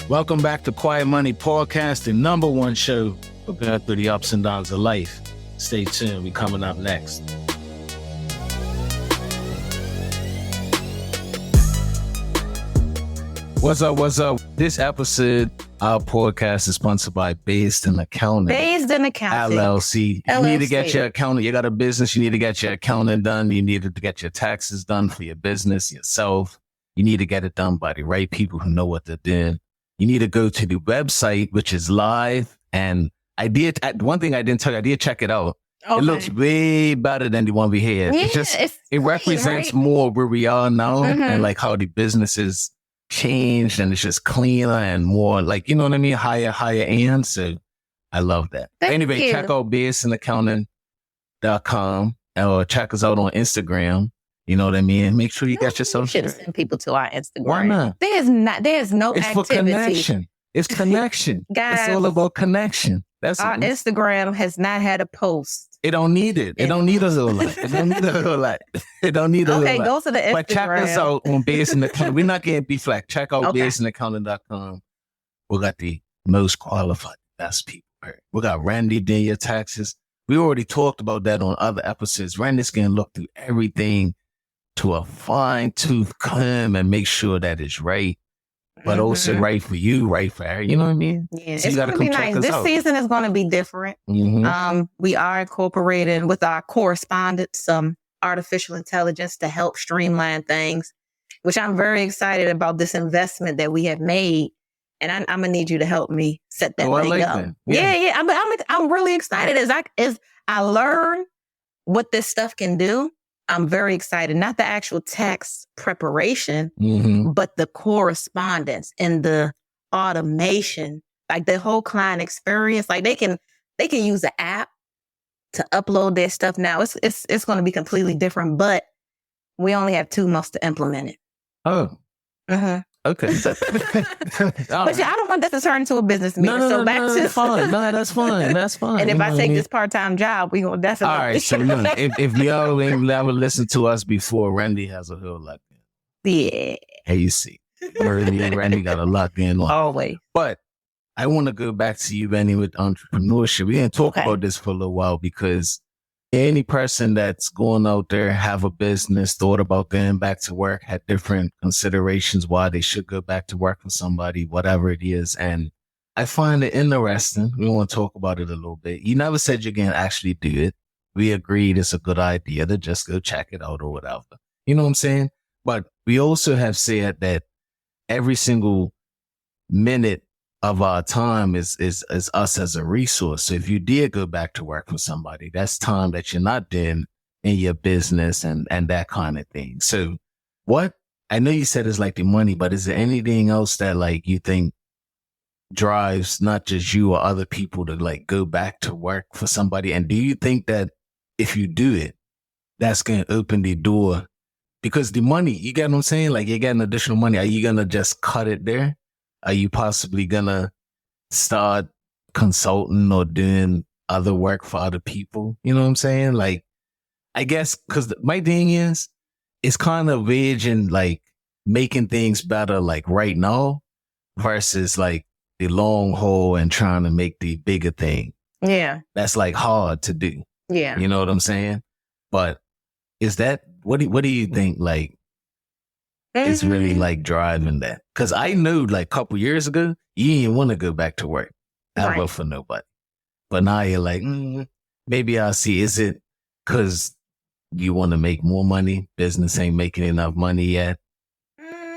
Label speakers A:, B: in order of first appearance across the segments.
A: Welcome back to Quiet Money Podcast, the number one show for going through the ups and downs of life. Stay tuned. We coming up next. What's up? What's up? This episode, our podcast is sponsored by Based in Accounting.
B: Based in Accounting.
A: LLC. You need to get your accountant. You got a business. You need to get your accounting done. You need to get your taxes done for your business, yourself. You need to get it done by the right people who know what they're doing. You need to go to the website, which is live. And one thing I didn't tell you, I did check it out. Okay. It looks way better than the one we had.
B: Yeah,
A: it represents more where we are now and like how the business is changed, and it's just cleaner and more like, you know what I mean? Higher end. So I love that. Anyway, check out basedinaccounting.com or check us out on Instagram. You know what I mean? Make sure you got yourself.
B: You should send people to our Instagram.
A: Why not?
B: There's no
A: it's
B: activity.
A: For connection. It's connection.
B: Guys,
A: it's all about connection. That's
B: our Instagram has not had a post.
A: It don't need it. It don't need a whole lot. It don't need a whole lot. It don't need a whole lot.
B: Okay, go to the Instagram.
A: But check us out on Based in Accounting. We're not getting B-flack. Check out basedinaccounting.com. We got the most qualified, best people. We got Randy doing your taxes. We already talked about that on other episodes. Randy's going to look through everything to a fine-tooth comb and make sure that it's right, but also right for you, right for her. You know what I mean?
B: Yeah,
A: so
B: it's going to be nice. This season is going to be different. We are incorporating with our correspondents some artificial intelligence to help streamline things, which I'm very excited about this investment that we have made. And I'm going to need you to help me set that thing up. That. Yeah. I'm really excited as I learn what this stuff can do. I'm very excited, not the actual tax preparation, but the correspondence and the automation, like the whole client experience. Like they can use the app to upload their stuff now. It's going to be completely different, but we only have 2 months to implement it.
A: Oh, okay.
B: But I don't want that to turn into a business meeting.
A: That's fine. No, that's fine. That's fine.
B: And if I take this part-time job, we gonna definitely.
A: All right. So if y'all ain't never listened to us before, Randy has a whole lot.
B: Yeah.
A: Hey, you see, Randy got a lot going on.
B: Always.
A: But I want to go back to you, Randy, with entrepreneurship. We didn't talk about this for a little while because any person that's going out there, have a business, thought about going back to work, had different considerations why they should go back to work for somebody, whatever it is. And I find it interesting. We want to talk about it a little bit. You never said you're going to actually do it. We agreed it's a good idea to just go check it out or whatever. You know what I'm saying? But we also have said that every single minute of our time is us as a resource. So if you did go back to work for somebody, that's time that you're not doing in your business and that kind of thing. So I know you said it's like the money, but is there anything else that like you think drives not just you or other people to like go back to work for somebody? And do you think that if you do it, that's going to open the door? Because the money, you get what I'm saying? Like you're getting additional money. Are you going to just cut it there? Are you possibly gonna start consulting or doing other work for other people? You know what I'm saying? Like, I guess, cause my thing is, it's kind of vision, like making things better, like right now versus like the long haul and trying to make the bigger thing.
B: Yeah.
A: That's like hard to do.
B: Yeah.
A: You know what I'm saying? But is that, what do you think? Like, it's really like driving that. Cause I knew like a couple years ago, you didn't want to go back to work ever for nobody. But now you're like, maybe I'll see. Is it cause you want to make more money? Business ain't making enough money yet.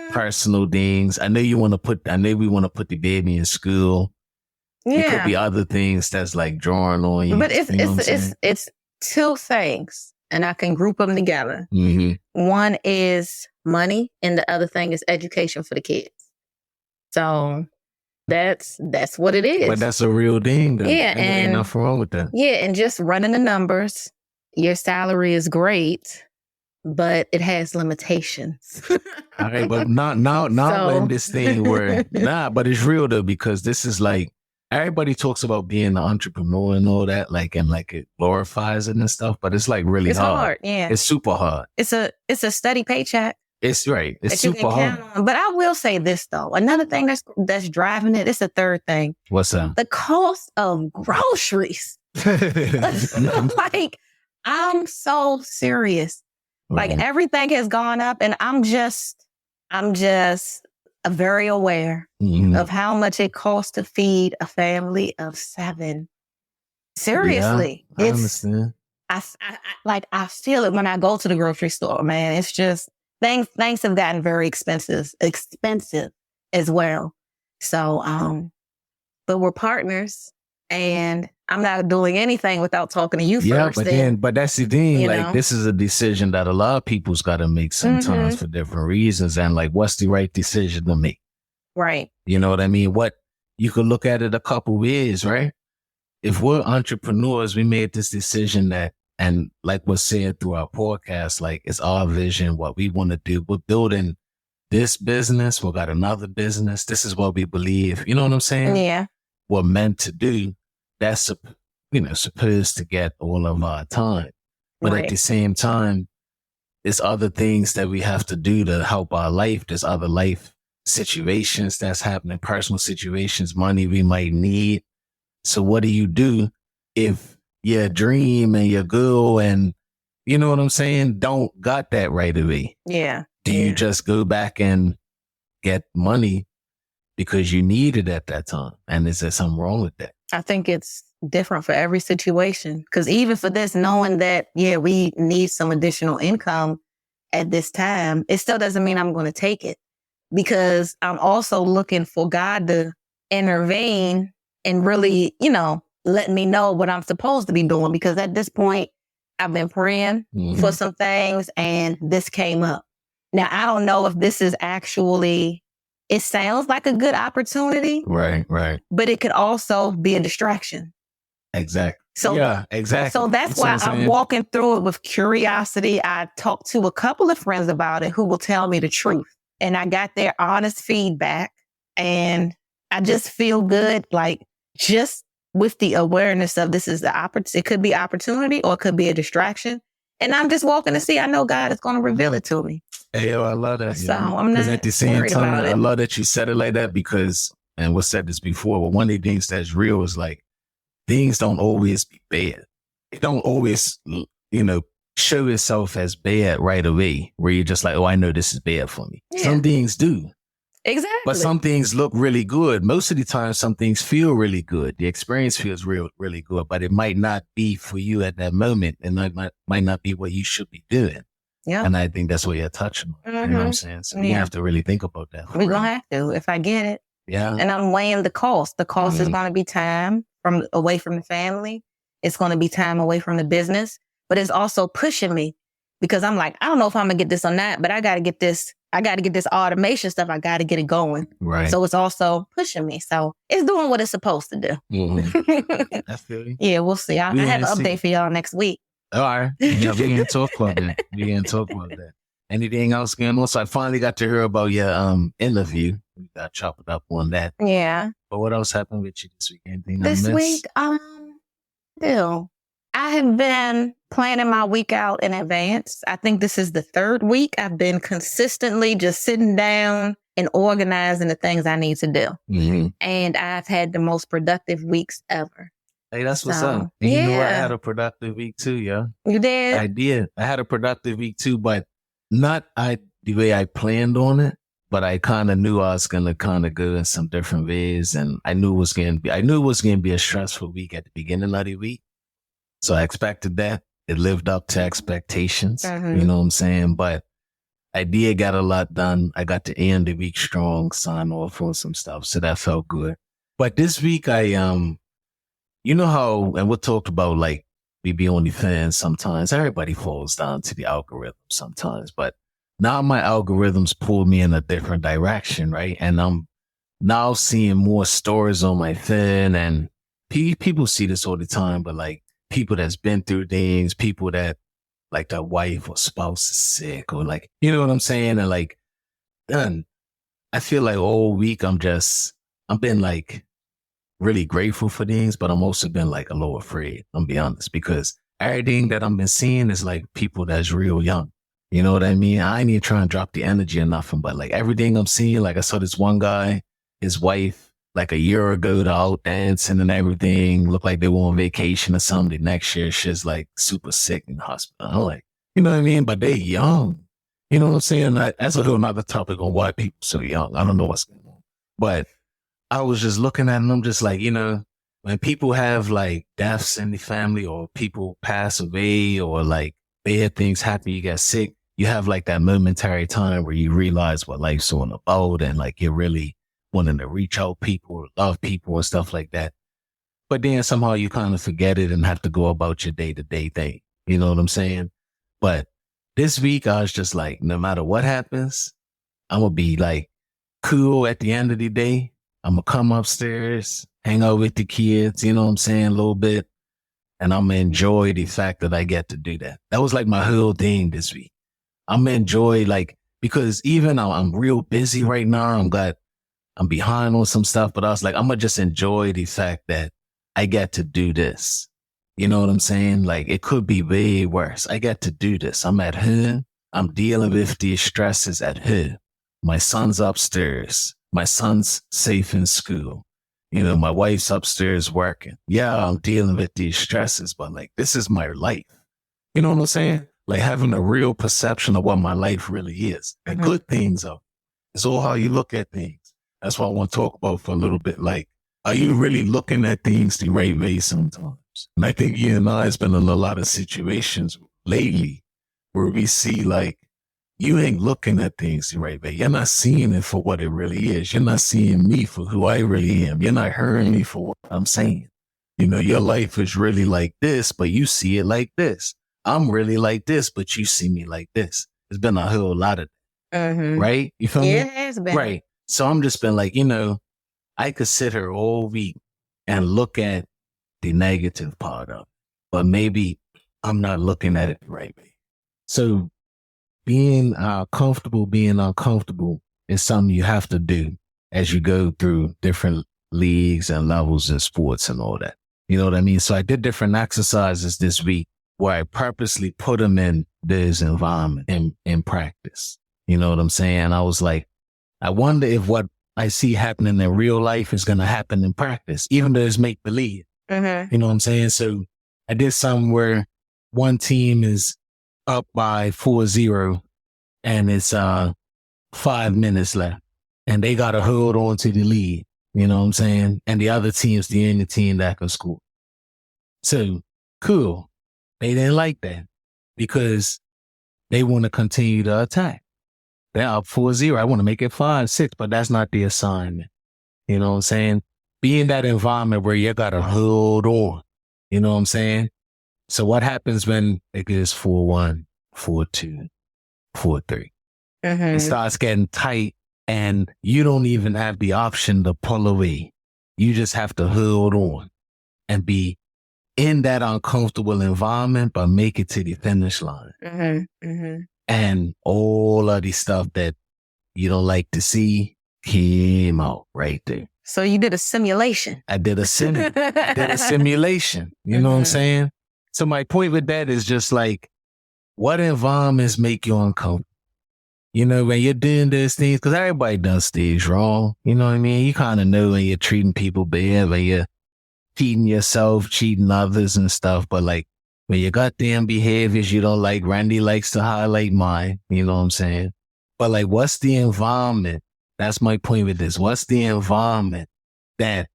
A: Personal things. I know we want to put the baby in school. Yeah. It could be other things that's like drawing on you.
B: But it's 2 things. And I can group them together. One is money, and the other thing is education for the kids. So that's what it is.
A: But that's a real thing, though.
B: Yeah, and
A: ain't nothing wrong with that.
B: Yeah, and just running the numbers, your salary is great, but it has limitations.
A: All right, but not in this thing where but it's real though, because this is like everybody talks about being an entrepreneur and all that, like, and like it glorifies it and stuff, but it's like really hard.
B: Yeah.
A: It's super hard.
B: It's a steady paycheck.
A: It's right. It's
B: that you
A: super
B: can count
A: hard.
B: on. But I will say this though. Another thing that's driving it, it's the third thing.
A: What's that?
B: The cost of groceries. Like, I'm so serious. Like everything has gone up, and I'm just very aware of how much it costs to feed a family of 7. Seriously,
A: I understand.
B: I feel it when I go to the grocery store, man. It's just things have gotten very expensive as well. So, but we're partners, and I'm not doing anything without talking to you first.
A: But that's the thing. Like, this is a decision that a lot of people's got to make sometimes for different reasons. And like, what's the right decision to make?
B: Right.
A: You know what I mean? What you could look at it a couple ways, right? If we're entrepreneurs, we made this decision that, and like was said through our podcast, like it's our vision, what we want to do. We're building this business. We got another business. This is what we believe. You know what I'm saying?
B: Yeah.
A: We're meant to do. That's, supposed to get all of our time. But at the same time, there's other things that we have to do to help our life. There's other life situations that's happening, personal situations, money we might need. So what do you do if your dream and your goal and, you know what I'm saying, don't got that right away?
B: Yeah.
A: Do you just go back and get money because you need it at that time? And is there something wrong with that?
B: I think it's different for every situation. Because even for this, knowing that, we need some additional income at this time, it still doesn't mean I'm going to take it. Because I'm also looking for God to intervene and really, let me know what I'm supposed to be doing. Because at this point, I've been praying for some things, and this came up. Now, I don't know if this is actually, it sounds like a good opportunity.
A: Right.
B: But it could also be a distraction.
A: Exactly.
B: So,
A: yeah, exactly.
B: So that's why I'm walking through it with curiosity. I talked to a couple of friends about it who will tell me the truth. And I got their honest feedback. And I just feel good, like just with the awareness of this is the opportunity. It could be opportunity or it could be a distraction. And I'm just walking to see. I know God is going to reveal it to me.
A: Hey, I love that.
B: So I'm not
A: at the same time,
B: I
A: love that you said it like that because, and we said this before, but one of the things that's real is like, things don't always be bad. It don't always, show itself as bad right away where you're just like, oh, I know this is bad for me. Yeah. Some things do.
B: Exactly.
A: But some things look really good. Most of the time, some things feel really good. The experience feels really good, but it might not be for you at that moment. And it might not be what you should be doing.
B: Yeah.
A: And I think that's what you're touching on. You know what I'm saying? So you have to really think about that.
B: We're going to have to, if I get it.
A: Yeah.
B: And I'm weighing the cost. The cost is going to be time away from the family. It's going to be time away from the business, but it's also pushing me because I'm like, I don't know if I'm gonna get this or not, but I got to get this. I got to get this automation stuff. I got to get it going.
A: Right.
B: So it's also pushing me. So it's doing what it's supposed to do.
A: I feel you.
B: Yeah, we'll see. I have an update for y'all next week.
A: All right. Yeah, we can talk about that. Anything else going on? So I finally got to hear about your interview. We got chopped up on that.
B: Yeah.
A: But what else happened with you this week? Anything
B: this week? I have been planning my week out in advance. I think this is the 3rd week I've been consistently just sitting down and organizing the things I need to do. Mm-hmm. And I've had the most productive weeks ever.
A: Hey, that's what's up. And you know what? I had a productive week too, yeah.
B: You did?
A: I did. I had a productive week too, but not the way I planned on it. But I kind of knew I was going to kind of go in some different ways. And I knew it was going to be a stressful week at the beginning of the week. So I expected that. It lived up to expectations. Mm-hmm. You know what I'm saying? But I did get a lot done. I got to end the week strong, sign off on some stuff. So that felt good. But this week you know how, and we talked about like we be on the fence sometimes. Everybody falls down to the algorithm sometimes, but now my algorithms pull me in a different direction, right? And I'm now seeing more stories on my feed, and people see this all the time, but like people that's been through things, people that like their wife or spouse is sick or like, you know what I'm saying? And like, then I feel like all week I've been like really grateful for things, but I'm also been like a little afraid, I'm be honest, because everything that I've been seeing is like people that's real young. You know what I mean? I ain't even trying to drop the energy or nothing, but like everything I'm seeing, like I saw this one guy, his wife, like a year ago, they're out dancing and everything. Looked like they were on vacation or something. Next year, she's like super sick in the hospital. I'm like, you know what I mean? But they young. You know what I'm saying? That's a whole nother topic on why people so young. I don't know what's going on. But I was just looking at them just like, you know, when people have like deaths in the family or people pass away or like bad things happen, you get sick, you have like that momentary time where you realize what life's all about and like you're really wanting to reach out people, love people and stuff like that. But then somehow you kind of forget it and have to go about your day-to-day thing. You know what I'm saying? But this week I was just like, no matter what happens, I'm going to be like cool at the end of the day. I'm going to come upstairs, hang out with the kids, you know what I'm saying, a little bit. And I'm going to enjoy the fact that I get to do that. That was like my whole thing this week. I'm going to enjoy like, because even I'm real busy right now. I'm behind on some stuff, but I was like, I'm going to just enjoy the fact that I get to do this. You know what I'm saying? Like it could be way worse. I get to do this. I'm at home. I'm dealing with these stresses at home. My son's upstairs. My son's safe in school. You know, my wife's upstairs working. Yeah, I'm dealing with these stresses, but like, this is my life. You know what I'm saying? Like having a real perception of what my life really is. And good things are. It's all how you look at things. That's what I want to talk about for a little bit. Like, are you really looking at things the right way sometimes? And I think you and I has been in a lot of situations lately where we see like, you ain't looking at things the right way. You're not seeing it for what it really is. You're not seeing me for who I really am. You're not hearing me for what I'm saying. You know, your life is really like this, but you see it like this. I'm really like this, but you see me like this. There's been a whole lot of that, right? You feel me?
B: It has been.
A: Right. So I'm just been like, you know, I could sit here all week and look at the negative part of it, but maybe I'm not looking at it the right way. So being comfortable, being uncomfortable is something you have to do as you go through different leagues and levels in sports and all that. You know what I mean? So I did different exercises this week where I purposely put them in this environment in practice. You know what I'm saying? I was like, I wonder if what I see happening in real life is going to happen in practice, even though it's make believe. You know what I'm saying? So I did something where one team is up by 4-0 and it's 5 minutes left and they got to hold on to the lead. You know what I'm saying? And the other team's the only team that can score. So cool. They didn't like that because they want to continue to attack. They're up 4-0. I want to make it 5-6, but that's not the assignment. You know what I'm saying? Be in that environment where you got to hold on. You know what I'm saying? So what happens when it gets 4-1, 4-2, 4-3? It starts getting tight and you don't even have the option to pull away. You just have to hold on and be in that uncomfortable environment, but make it to the finish line. And all of the stuff that you don't like to see came out right there.
B: So you did a simulation.
A: I did a simulation. You know what I'm saying? So my point with that is just like, what environments make you uncomfortable? You know, when you're doing those things, because everybody does things wrong. You know what I mean? You kind of know when you're treating people bad, when you're cheating yourself, cheating others and stuff. But like, when you got damn behaviors you don't like, Randy likes to highlight mine. You know what I'm saying? But like, what's the environment? That's my point with this. What's the environment that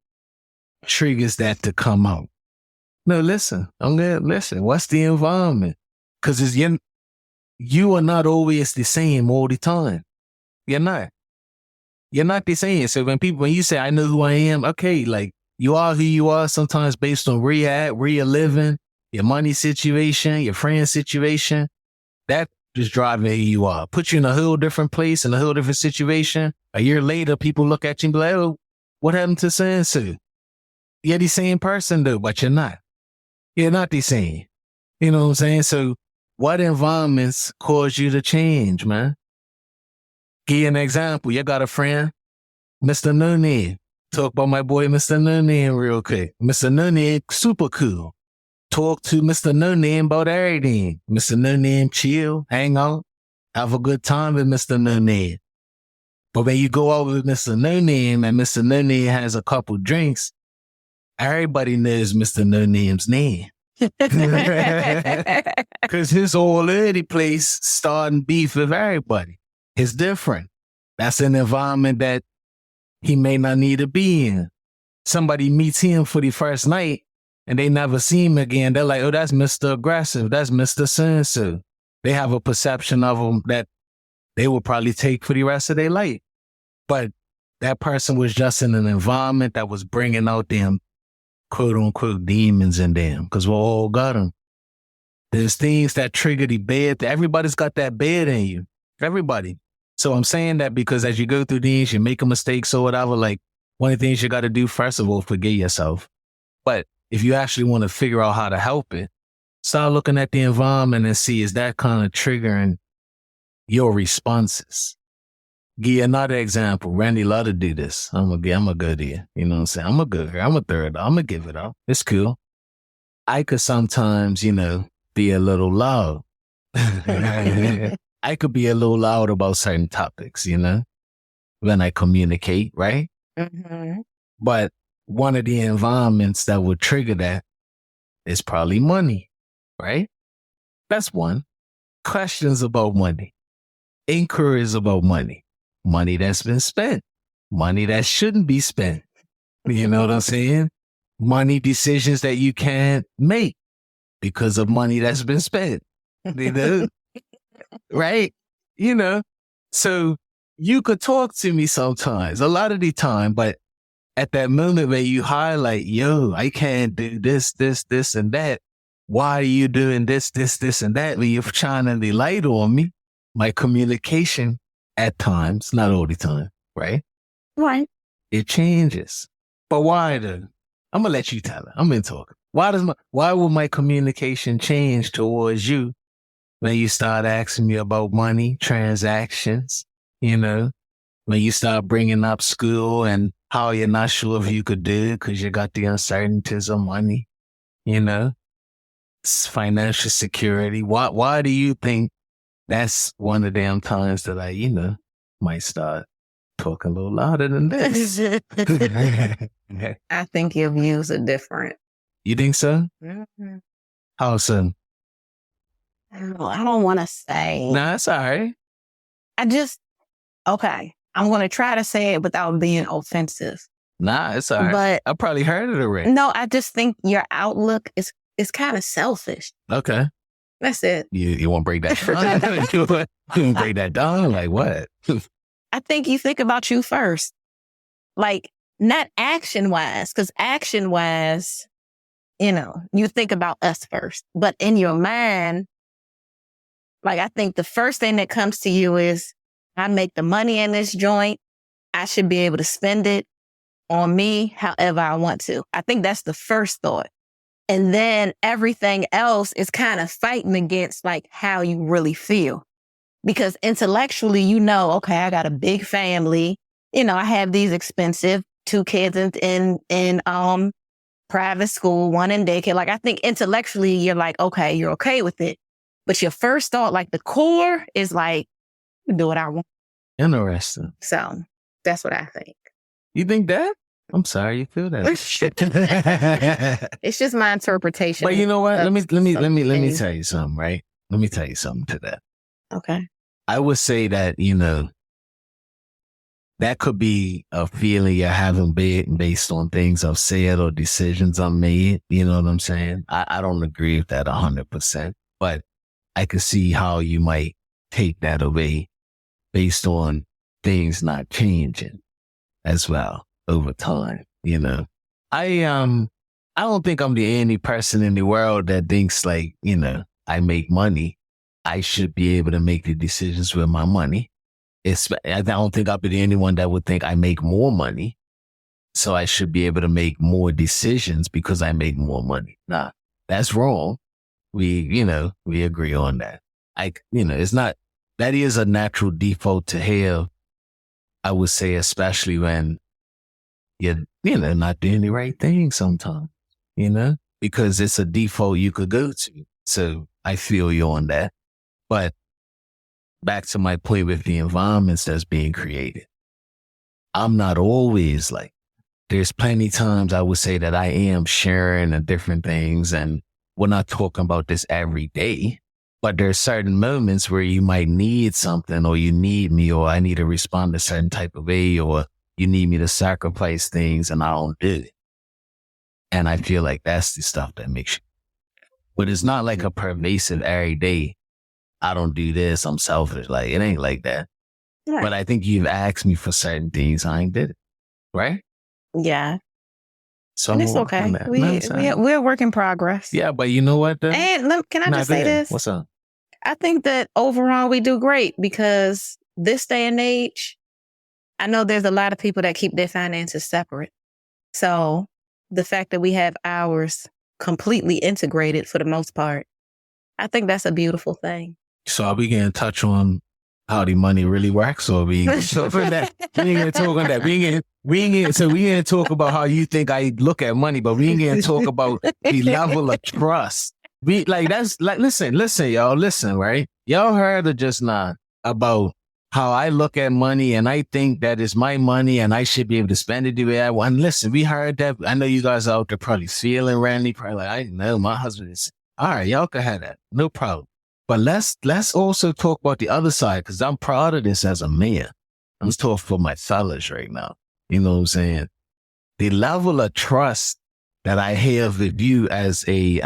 A: triggers that to come out? No, listen. Listen. What's the environment? Because you are not always the same all the time. You're not. You're not the same. So when you say, I know who I am, okay, like you are who you are sometimes based on where you're at, where you're living, your money situation, your friend situation. That just driving who you are. Put you in a whole different place, in a whole different situation. A year later, people look at you and be like, oh, what happened to so-and-so? You're the same person though, but you're not. You're not the same. You know what I'm saying? So what environments cause you to change, man? Give you an example. You got a friend, Mr. No Name. Talk about my boy, Mr. No Name, real quick. Mr. No Name, super cool. Talk to Mr. No Name about everything. Mr. No Name chill, hang out. Have a good time with Mr. No Name. But when you go out with Mr. No Name and Mr. No Name has a couple drinks, everybody knows Mr. No Name's name. Because his whole early place starting beef with everybody. It's different. That's an environment that he may not need to be in. Somebody meets him for the first night and they never see him again. They're like, oh, that's Mr. Aggressive. That's Mr. So-and-so. They have a perception of him that they will probably take for the rest of their life. But that person was just in an environment that was bringing out them quote unquote demons in them, because we all got them. There's things that trigger the bad. Everybody's got that bad in you. Everybody. So I'm saying that because as you go through these, you make a mistake or whatever, like one of the things you got to do, first of all, forgive yourself. But if you actually want to figure out how to help it, start looking at the environment and see, is that kind of triggering your responses? Give you another example. Randy love to do this. I'm a good here. You know what I'm saying? I'm a good girl. I'm a third. I'm going to give it up. It's cool. I could sometimes, be a little loud. I could be a little loud about certain topics, when I communicate, right?
B: Mm-hmm.
A: But one of the environments that would trigger that is probably money, right? That's one. Questions about money. Inquiries about money. Money that's been spent. Money that shouldn't be spent. You know what I'm saying? Money decisions that you can't make because of money that's been spent. Right? So you could talk to me sometimes, a lot of the time, but at that moment where you highlight, yo, I can't do this, and that. Why are you doing this, and that? When you're shining the light on me, my communication at times, not all the time, right?
B: Right.
A: It changes. But why then? I'm going to let you tell it. I'm in talking. Why will my communication change towards you when you start asking me about money, transactions, when you start bringing up school and how you're not sure if you could do it because you got the uncertainties of money, financial security. Why do you think that's one of them times that I, might start talking a little louder than this?
B: I think your views are different.
A: You think so?
B: Mm-hmm.
A: How so?
B: I don't want to say.
A: Nah, it's all right.
B: Okay. I'm going to try to say it without being offensive.
A: Nah, it's all right.
B: But
A: I probably heard it already.
B: No, I just think your outlook is kind of selfish.
A: Okay.
B: That's it.
A: You want to break that down? You want to break that down? Like what?
B: I think you think about you first. Like, not action-wise, because action-wise, you think about us first. But in your mind, like, I think the first thing that comes to you is, I make the money in this joint. I should be able to spend it on me however I want to. I think that's the first thought. And then everything else is kind of fighting against like how you really feel. Because intellectually, okay, I got a big family. I have these expensive 2 kids in private school, 1 in daycare. Like, I think intellectually you're like, okay, you're okay with it. But your first thought, like the core is like, do what I want.
A: Interesting.
B: So that's what I think.
A: You think that? I'm sorry you feel that.
B: It's just my interpretation.
A: But you know what? Let me tell you something, right? Let me tell you something to that.
B: Okay.
A: I would say that, that could be a feeling you're having based on things I've said or decisions I've made. You know what I'm saying? I don't agree with that 100%, but I can see how you might take that away based on things not changing as well over time. I don't think I'm the only person in the world that thinks like, I make money. I should be able to make the decisions with my money. I don't think I'll be the only one that would think I make more money. So I should be able to make more decisions because I make more money. Nah, that's wrong. We agree on that. It's not, that is a natural default to have, I would say, especially when you're, not doing the right thing sometimes, because it's a default you could go to. So I feel you on that. But back to my point with the environments that's being created. I'm not always like, there's plenty times I would say that I am sharing and different things. And we're not talking about this every day, but there's certain moments where you might need something, or you need me, or I need to respond a certain type of way, or you need me to sacrifice things and I don't do it. And I feel like that's the stuff that makes you, but it's not like a pervasive every day. I don't do this. I'm selfish. Like, it ain't like that.
B: Right.
A: But I think you've asked me for certain things. I ain't did it. Right?
B: Yeah.
A: So
B: and it's okay. We're a work in progress.
A: Yeah, but you know what?
B: And can I just say this?
A: What's up?
B: I think that overall we do great, because this day and age, I know there's a lot of people that keep their finances separate. So the fact that we have ours completely integrated for the most part, I think that's a beautiful thing.
A: So are we going to touch on how the money really works, or we so for that we ain't gonna talk on that. We ain't gonna talk about how you think I look at money, but we ain't gonna talk about the level of trust. Listen, y'all, right? Y'all heard it just now about how I look at money and I think that it's my money and I should be able to spend it the way I want. And listen, we heard that. I know you guys out there probably feeling Randy, probably like, I know my husband is all right. Y'all can have that, no problem. But let's also talk about the other side, because I'm proud of this as a man. I'm just talking for my fellas right now. You know what I'm saying? The level of trust that I have with you as a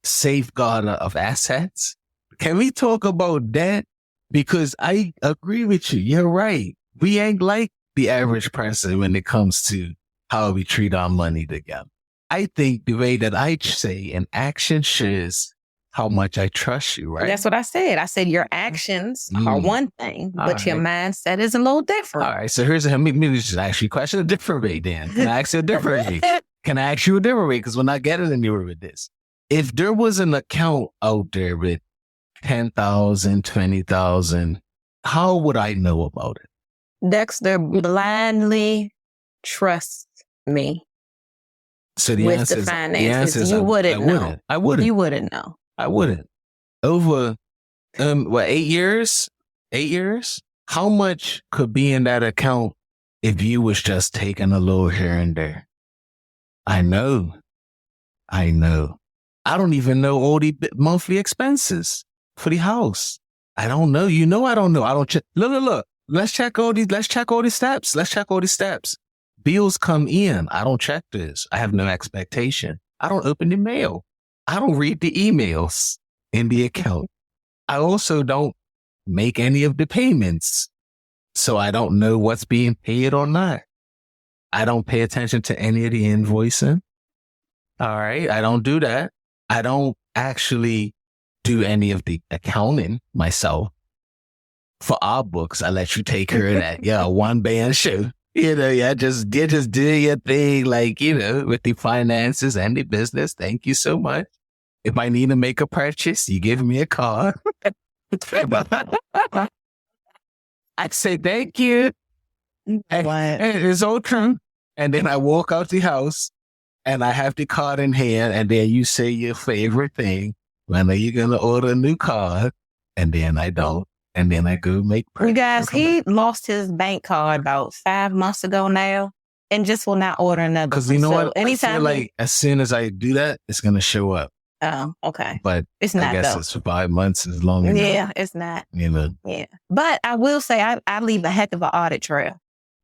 A: safeguarder of assets. Can we talk about that? Because I agree with you. You're right. We ain't like the average person when it comes to how we treat our money together. I think the way that I say an action shows how much I trust you, right?
B: That's what I said. I said your actions are one thing, but your mindset is a little different.
A: All right. So let me just ask you a question a different way then. Can I ask you a different way? Can I ask you a different way? Because we're not getting anywhere with this. If there was an account out there with 10,000, 20,000, how would I know about it?
B: Dexter blindly trusts me.
A: So the
B: with the finances, you wouldn't know.
A: I wouldn't.
B: You wouldn't know.
A: I wouldn't. Over 8 years? 8 years? How much could be in that account if you was just taking a little here and there? I know. I don't even know all the monthly expenses for the house. I don't know. You know I don't know. I don't check. Look. Let's check all the steps. Bills come in. I don't check this. I have no expectation. I don't open the mail. I don't read the emails in the account. I also don't make any of the payments. So I don't know what's being paid or not. I don't pay attention to any of the invoicing. All right. I don't do that. I don't actually do any of the accounting myself. For our books, I let you take care of that. Yeah, one band show. Just do your thing, like, with the finances and the business. Thank you so much. If I need to make a purchase, you give me a call. I'd say thank you. And it's all true. And then I walk out the house and I have the card in hand, and then you say your favorite thing. When are you going to order a new card? And then I don't. And then I go make purchases.
B: You guys, he lost his bank card about 5 months ago now, and just will not order another.
A: Because you know what? Anytime I feel like as soon as I do that, it's going to show up.
B: Oh, okay.
A: But
B: it's not,
A: I guess
B: though.
A: It's 5 months is long enough.
B: Yeah, it's not.
A: Yeah.
B: But I will say I leave a heck of an audit trail.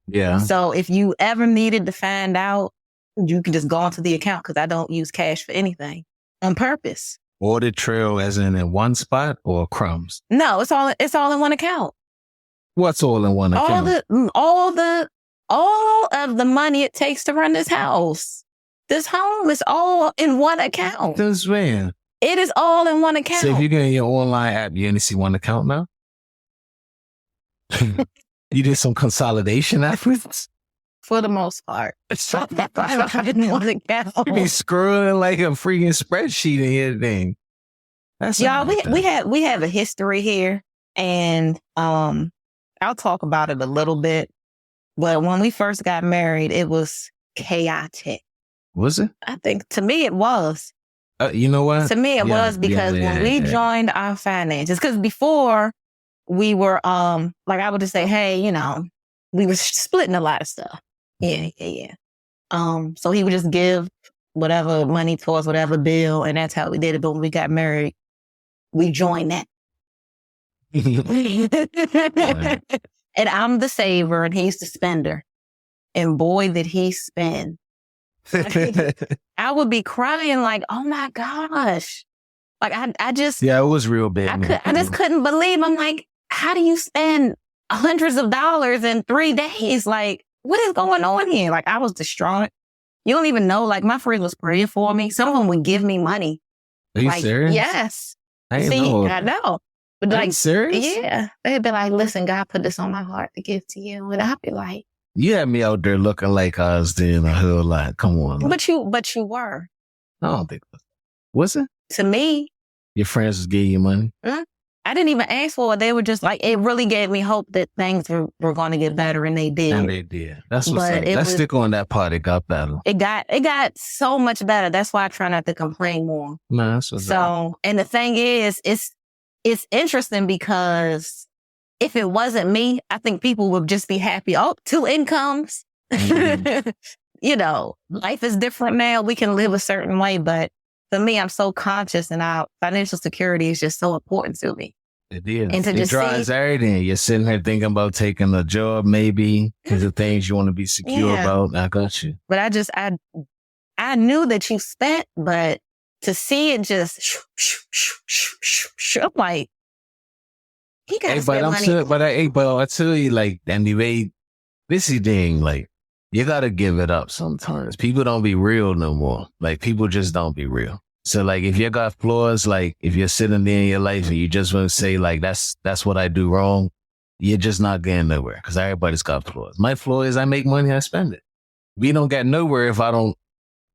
A: Yeah.
B: So if you ever needed to find out, you can just go onto the account, because I don't use cash for anything on purpose.
A: Audit trail as in one spot or crumbs?
B: No, it's all in one account.
A: What's all in one account?
B: All of the money it takes to run this house. This home is all in one account.
A: This man.
B: It is all in one account.
A: So if you get in your online app, you only see one account now? You did some consolidation efforts?
B: For the most part. I didn't want to get home.
A: You be scrolling like a freaking spreadsheet in your thing. That's
B: y'all, we have a history here, and I'll talk about it a little bit. But when we first got married, it was chaotic.
A: Was it?
B: I think to me it was.
A: You know what?
B: To me it was, because when we joined our finances, because before we were, like I would just say, hey, we were splitting a lot of stuff. Yeah. So he would just give whatever money towards whatever bill, and that's how we did it. But when we got married, we joined that. And I'm the saver and he's the spender. And boy, did he spend. I would be crying like, oh my gosh. Like I just.
A: Yeah, it was real bad.
B: I just couldn't believe. I'm like, how do you spend hundreds of dollars in 3 days? Like, what is going on here? Like, I was distraught. You don't even know. Like, my friends was praying for me. Some of them would give me money.
A: Are you serious?
B: Yes.
A: I
B: know. But
A: are you serious?
B: Yeah. They'd be like, listen, God put this on my heart to give to you. And I'd be like,
A: you had me out there looking like I was doing a whole lot. Come on. Man.
B: But you were.
A: I don't think was it?
B: To me.
A: Your friends was giving you money?
B: I didn't even ask for it. They were just like, it really gave me hope that things were going to get better, and they did.
A: And they did. That's what's up. Let's stick on that part. It got better.
B: It got so much better. That's why I try not to complain more.
A: No, that's what's up.
B: And the thing is, it's interesting because if it wasn't me, I think people would just be happy. Oh, 2 incomes.
A: Mm-hmm.
B: Life is different now. We can live a certain way, but for me, I'm so conscious, and our financial security is just so important to me.
A: It is.
B: And
A: it drives everything. You're sitting here thinking about taking a job, maybe, because of things you want to be secure about. I got you.
B: But I knew that you spent, but to see it just, I'm like, he got to spend money.
A: But I tell you, like, anyway, this is thing, like, you got to give it up sometimes. People don't be real no more. Like, people just don't be real. So, like, if you got flaws, like, if you're sitting there in your life and you just want to say, like, that's what I do wrong, you're just not getting nowhere, because everybody's got flaws. My flaw is I make money, I spend it. We don't get nowhere if I don't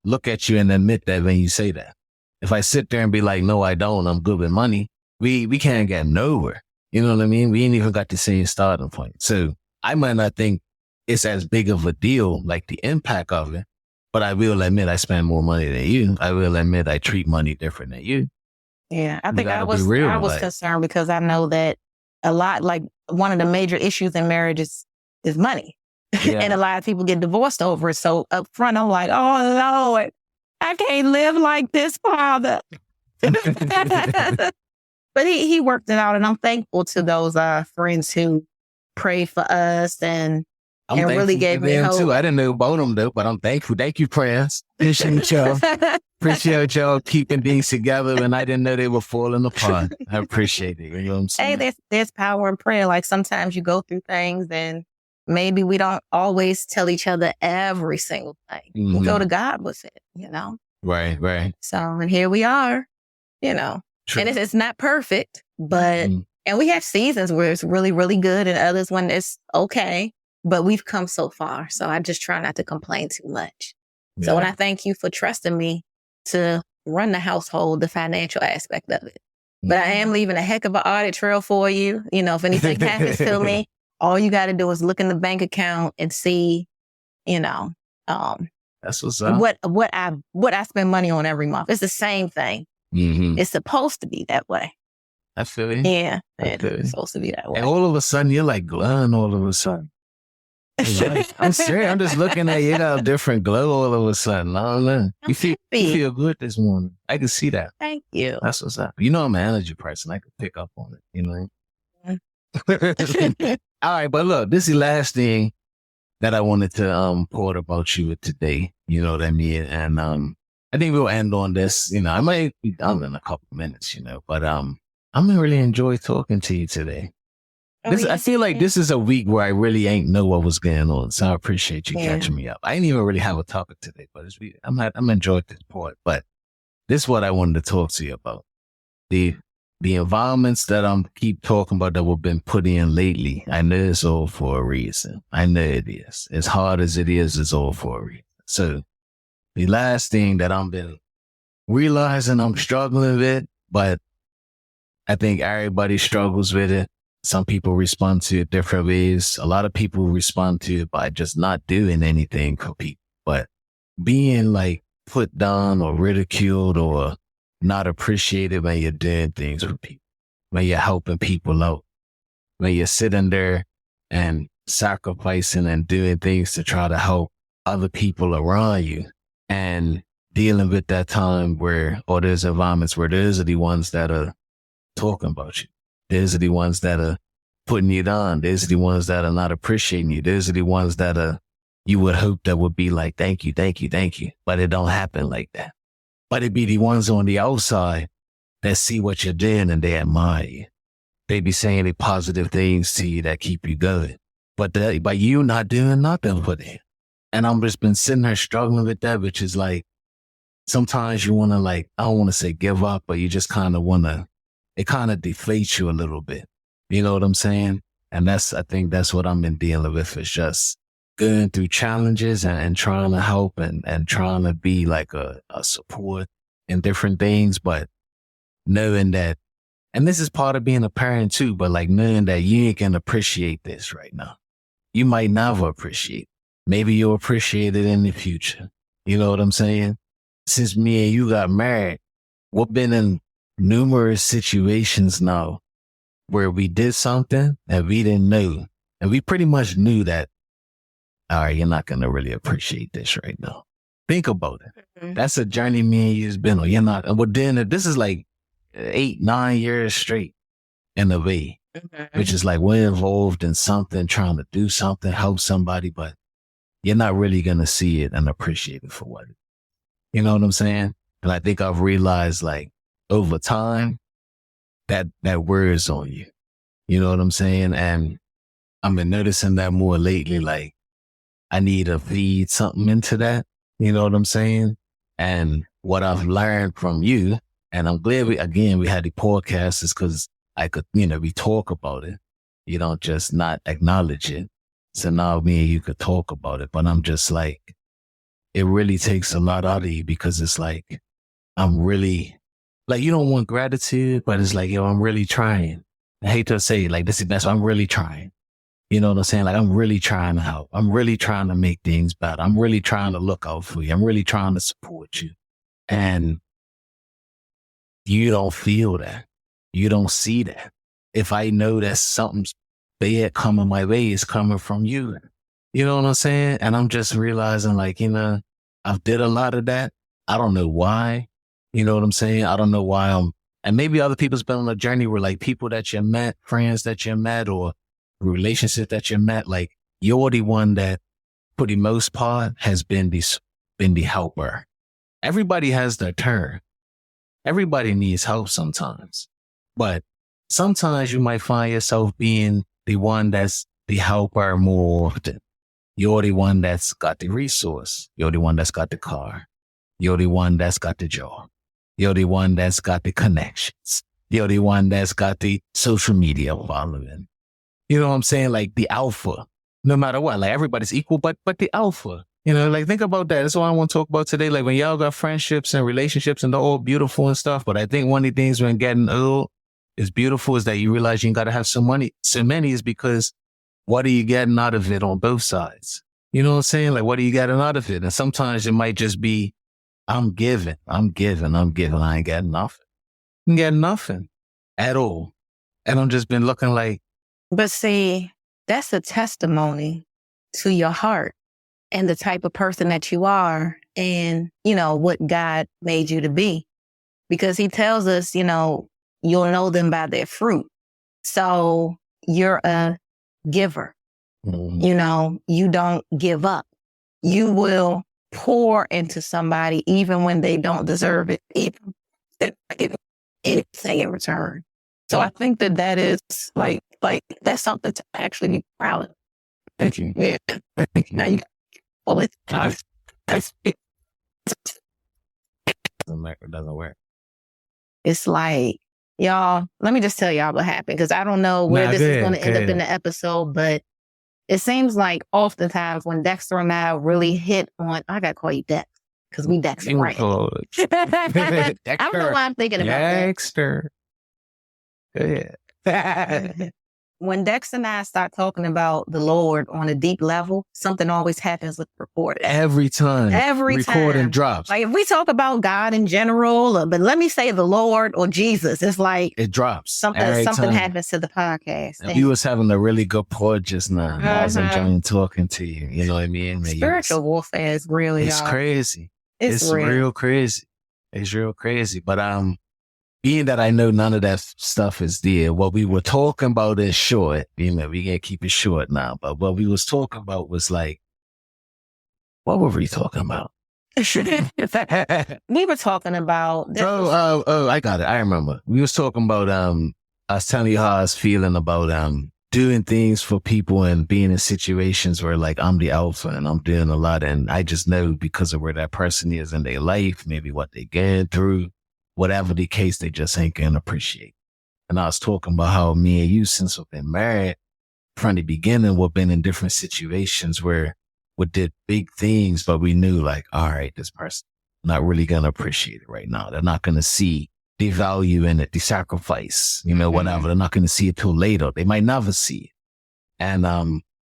A: look at you and admit that when you say that. If I sit there and be like, no, I don't, I'm good with money, we can't get nowhere. You know what I mean? We ain't even got the same starting point. So I might not think it's as big of a deal, like the impact of it, but I will admit I spend more money than you. I will admit I treat money different than you.
B: Yeah, I think I was concerned because I know that a lot, like one of the major issues in marriage is money. Yeah. And a lot of people get divorced over it. So up front, I'm like, oh Lord, I can't live like this, Father. But he worked it out, and I'm thankful to those friends who prayed for us and really gave me hope.
A: Too. I didn't know about them though, but I'm thankful. Thank you, prayers. Appreciate y'all. Appreciate y'all keeping things together, and I didn't know they were falling apart. I appreciate it. You know what I'm saying?
B: Hey, there's power in prayer. Like sometimes you go through things, and maybe we don't always tell each other every single thing. Mm-hmm. We go to God with it,
A: Right.
B: So, and here we are, True. And it's not perfect, but, and we have seasons where it's really, really good, and others when it's okay, but we've come so far. So I just try not to complain too much. Yeah. So when I thank you for trusting me to run the household, the financial aspect of it, but I am leaving a heck of an audit trail for you. If anything happens to me, all you got to do is look in the bank account and see,
A: that's what's up.
B: What I spend money on every month. It's the same thing. Mm-hmm. It's supposed to be that way.
A: I feel you.
B: Yeah, it's supposed to be that way.
A: And all of a sudden, you're like glowing all of a sudden. I'm serious. I'm just looking at you, got a different glow all of a sudden. I don't know. You feel good this morning. I can see that.
B: Thank you.
A: That's what's up. I'm an energy person. I can pick up on it. All right, but look, this is the last thing that I wanted to report about you today. You know what I mean? And I think we'll end on this. I might be done in a couple of minutes, but I'm gonna really enjoy talking to you today. I feel like this is a week where I really ain't know what was going on, so I appreciate you catching me up. I didn't even really have a topic today, but I'm enjoying this part. But this is what I wanted to talk to you about: the environments that I'm keep talking about that we've been put in lately. I know it's all for a reason. I know it is. As hard as it is, it's all for a reason. So the last thing that I've been realizing I'm struggling with, but I think everybody struggles with it. Some people respond to it different ways. A lot of people respond to it by just not doing anything for people, but being like put down or ridiculed or not appreciated when you're doing things for people, when you're helping people out. when you're sitting there and sacrificing and doing things to try to help other people around you and dealing with that time where, or there's environments where those are the ones that are talking about you. Those are the ones that are putting you down. Those are the ones that are not appreciating you. Those are the ones that are, you would hope that would be like, thank you, thank you, thank you. But it don't happen like that. But it be the ones on the outside that see what you're doing and they admire you. They be saying the positive things to you that keep you going. But by you not doing nothing for them. And I'm just been sitting there struggling with that, which is like, sometimes you want to like, I don't want to say give up, but you just kind of want to, it kind of deflates you a little bit. You know what I'm saying? And I think that's what I'm been dealing with. It's just going through challenges and trying to help and trying to be like a support in different things, but knowing that, and this is part of being a parent too, but like knowing that you ain't gonna appreciate this right now. You might never appreciate it. Maybe you'll appreciate it in the future. You know what I'm saying? Since me and you got married, we've been in numerous situations now where we did something that we didn't know. And we pretty much knew that, all right, you're not going to really appreciate this right now. Think about it. Mm-hmm. That's a journey me and you's been on. You're not, but then this is like 8-9 years straight in a way, which is like we're involved in something, trying to do something, help somebody, but you're not really going to see it and appreciate it for what it is. You know what I'm saying? And I think I've realized like over time that wears on you. You know what I'm saying? And I've been noticing that more lately, like I need to feed something into that. You know what I'm saying? And what I've learned from you, and I'm glad we had the podcast is because I could, we talk about it. You don't just not acknowledge it. So now me and you could talk about it, but I'm just like, it really takes a lot out of you because it's like, I'm really, like, you don't want gratitude, but it's like, yo, I'm really trying. I hate to say it, like, that's I'm really trying. You know what I'm saying? Like, I'm really trying to help. I'm really trying to make things better. I'm really trying to look out for you. I'm really trying to support you. And you don't feel that. You don't see that. If I know that something's bad coming my way, it's coming from you. You know what I'm saying? And I'm just realizing like, I've did a lot of that. I don't know why. You know what I'm saying? I don't know why and maybe other people's been on a journey where like people that you met, friends that you met, or relationship that you met, like you're the one that for the most part has been the helper. Everybody has their turn. Everybody needs help sometimes, but sometimes you might find yourself being the one that's the helper more often. You're the one that's got the resource. You're the one that's got the car. You're the one that's got the job. You're the one that's got the connections. You're the one that's got the social media following. You know what I'm saying? Like the alpha, no matter what, like everybody's equal, but the alpha, like think about that. That's what I want to talk about today. Like when y'all got friendships and relationships and they're all beautiful and stuff. But I think one of the things when getting old is beautiful is that you realize you got to have so many is because what are you getting out of it on both sides? You know what I'm saying? Like, what are you getting out of it? And sometimes it might just be, I'm giving. I ain't getting nothing. I ain't getting nothing at all. And I'm just been looking like.
B: But see, that's a testimony to your heart and the type of person that you are and, what God made you to be. Because he tells us, you'll know them by their fruit. So you're a giver. Mm-hmm. You don't give up. You will pour into somebody even when they don't deserve it, even if they give anything in return. So I think that is like that's something to actually be proud of. Thank you. Yeah. Now you got it.
A: Doesn't work.
B: It's like, y'all, let me just tell y'all what happened because I don't know where this is going to end up in the episode, but it seems like oftentimes when Dexter and I really hit on, I got to call you Dex because we Dexter, right? I don't know why I'm thinking about
A: Dexter. Go ahead.
B: when Dex and I start talking about the Lord on a deep level, something always happens with recording.
A: Every time. Recording drops.
B: Like if we talk about God in general, but let me say the Lord or Jesus, it's like
A: it drops.
B: Something happens to the podcast.
A: And we was having a really good pod just now. I was enjoying talking to you. You know what I mean?
B: Spiritual warfare is really
A: crazy. It's real crazy. It's real crazy. But being that I know none of that stuff is there, what we were talking about is short. You know, we can't keep it short now. But what we was talking about was like, what were we talking about?
B: We were talking about.
A: I got it. I remember. We was talking about. I was telling you how I was feeling about doing things for people and being in situations where like I'm the alpha and I'm doing a lot, and I just know because of where that person is in their life, maybe what they going through. Whatever the case, they just ain't gonna appreciate. And I was talking about how me and you, since we've been married from the beginning, we've been in different situations where we did big things, but we knew like, all right, this person not really gonna appreciate it right now. They're not gonna see the value in it, the sacrifice, you know, whatever. They're not gonna see it till later. They might never see it. And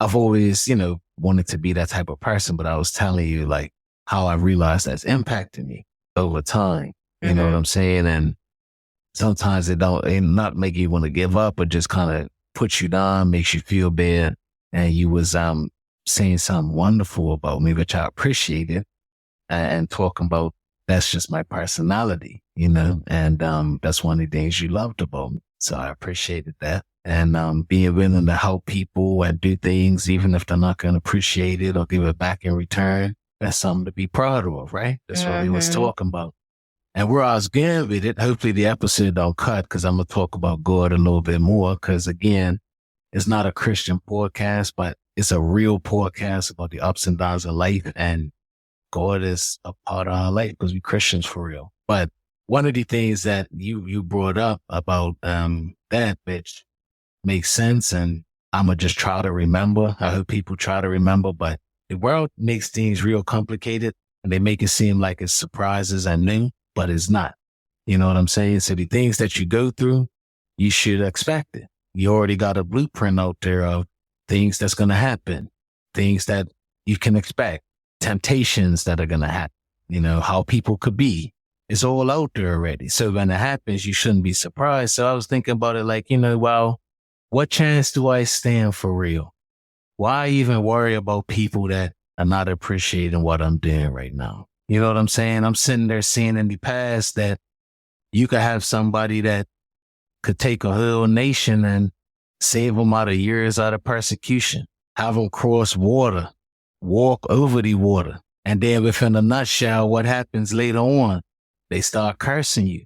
A: I've always, you know, wanted to be that type of person, but I was telling you like how I realized that's impacted me over time. You know what I'm saying? And sometimes it not make you want to give up, but just kind of puts you down, makes you feel bad. And you was saying something wonderful about me, which I appreciated, and talking about that's just my personality, you know, and that's one of the things you loved about me. So I appreciated that. And being willing to help people and do things, even if they're not going to appreciate it or give it back in return, that's something to be proud of, right? That's what we was talking about. And where I was going with it, hopefully the episode don't cut because I'm going to talk about God a little bit more because, again, it's not a Christian podcast, but it's a real podcast about the ups and downs of life. And God is a part of our life because we're Christians for real. But one of the things that you brought up about that, which makes sense, and I'm going to just try to remember. I hope people try to remember, but the world makes things real complicated and they make it seem like it's surprises and new. But it's not. You know what I'm saying? So the things that you go through, you should expect it. You already got a blueprint out there of things that's going to happen, things that you can expect, temptations that are going to happen, you know, how people could be. It's all out there already. So when it happens, you shouldn't be surprised. So I was thinking about it like, you know, well, what chance do I stand for real? Why even worry about people that are not appreciating what I'm doing right now? You know what I'm saying? I'm sitting there seeing in the past that you could have somebody that could take a whole nation and save them out of years out of persecution, have them cross water, walk over the water. And then within a nutshell, what happens later on? They start cursing you.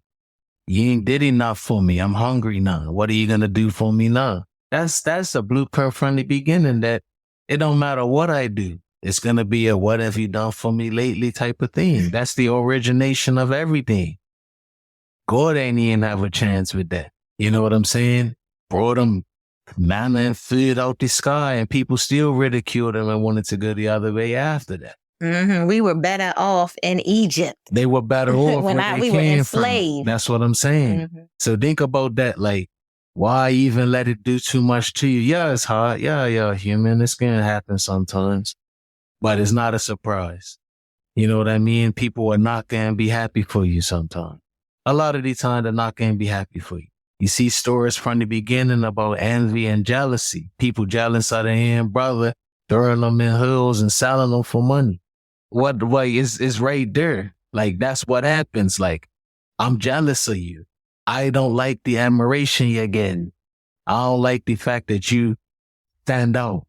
A: You ain't did enough for me. I'm hungry now. What are you going to do for me now? That's a blueprint from the beginning that it don't matter what I do. It's going to be a what have you done for me lately type of thing. That's the origination of everything. God ain't even have a chance with that. You know what I'm saying? Brought them manna and food out the sky and people still ridiculed them and wanted to go the other way after that.
B: We were better off in Egypt.
A: They were better off when we were enslaved. That's what I'm saying. So think about that. Like, why even let it do too much to you? Yeah, it's hard. Yeah, human. It's going to happen sometimes. But it's not a surprise. You know what I mean? People are not going to be happy for you sometimes. A lot of the time, they're not going to be happy for you. You see stories from the beginning about envy and jealousy. People jealous of their hand brother, throwing them in holes and selling them for money. What is right there. Like, that's what happens. Like, I'm jealous of you. I don't like the admiration you're getting. I don't like the fact that you stand out.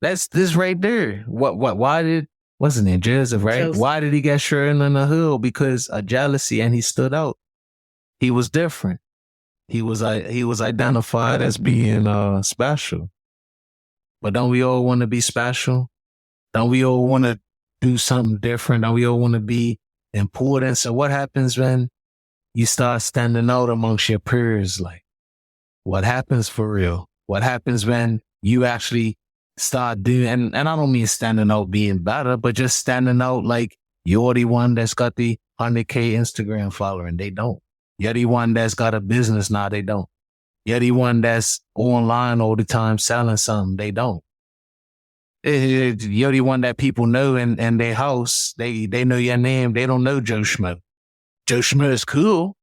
A: That's this right there. Wasn't it Joseph, right? Joseph. Why did he get thrown in the hill? Because of jealousy, and he stood out. He was different. He was identified as being special. But don't we all want to be special? Don't we all want to do something different? Don't we all want to be important? So what happens when you start standing out amongst your peers? Like, what happens for real? What happens when you actually start doing, and I don't mean standing out being better, but just standing out like you're the one that's got the 100K Instagram follower and they don't. You're the one that's got a business now, they don't. You're the one that's online all the time selling something. They don't. You're the one that people know in their house. They know your name. They don't know Joe Schmo. Joe Schmo is cool.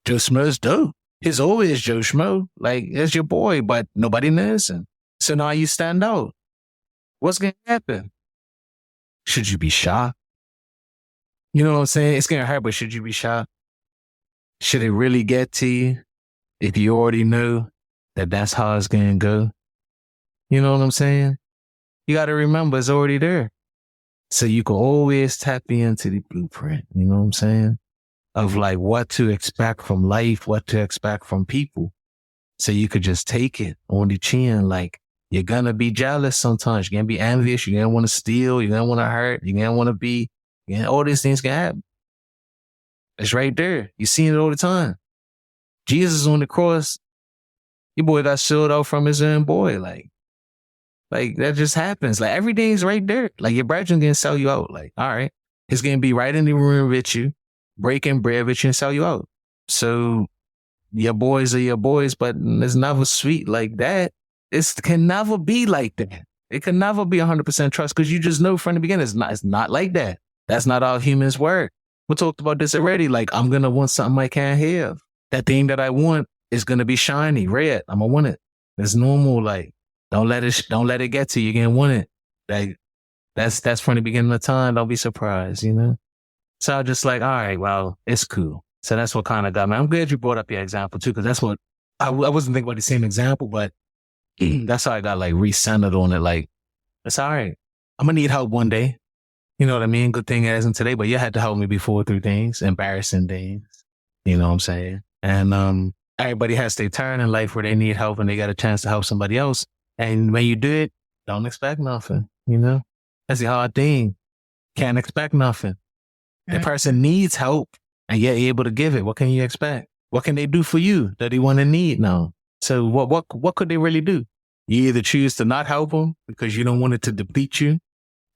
A: Joe Schmo is dope. He's always Joe Schmo. Like, it's your boy, but nobody knows him. So now you stand out. What's going to happen? Should you be shocked? You know what I'm saying? It's going to hurt, but should you be shocked? Should it really get to you if you already know that that's how it's going to go? You know what I'm saying? You got to remember it's already there. So you can always tap into the blueprint. You know what I'm saying? Of like what to expect from life, what to expect from people. So you could just take it on the chin. Like, you're going to be jealous sometimes. You're going to be envious. You're going to want to steal. You're going to want to hurt. You're going to want to be, all these things can happen. It's right there. You see it all the time. Jesus on the cross, your boy got sold out from his own boy. Like that just happens. Like, everything's right there. Like, your brethren's going to sell you out. Like, all right. It's going to be right in the room with you, breaking bread with you and sell you out. So your boys are your boys, but it's never sweet like that. It can never be like that. It can never be 100% trust because you just know from the beginning it's not like that. That's not how humans work. We talked about this already. Like, I'm going to want something I can't have. That thing that I want is going to be shiny, red. I'm going to want it. It's normal. Like, don't let it get to you. You're going to want it. Like, that's from the beginning of time. Don't be surprised, you know? So I was just like, all right, well, it's cool. So that's what kind of got me. I'm glad you brought up your example too, because that's what I wasn't thinking about the same example, but that's how I got like recentered on it. Like, it's all right. I'm going to need help one day. You know what I mean? Good thing it isn't today, but you had to help me before through things, embarrassing things. You know what I'm saying? And everybody has their turn in life where they need help and they got a chance to help somebody else. And when you do it, don't expect nothing, you know? That's the hard thing. Can't expect nothing. The person needs help and you're able to give it. What can you expect? What can they do for you that they want to need now? So what could they really do? You either choose to not help them because you don't want it to deplete you.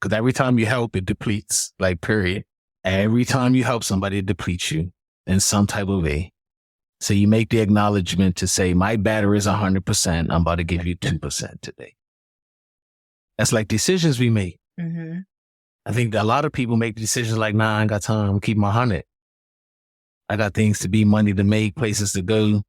A: Because every time you help, it depletes, like, period. Every time you help somebody, it depletes you in some type of way. So you make the acknowledgement to say, my battery is 100%. I'm about to give you 2% today. That's like decisions we make. Mm-hmm. I think that a lot of people make decisions like, nah, I ain't got time. I'm keeping my 100. I got things to be, money to make, places to go.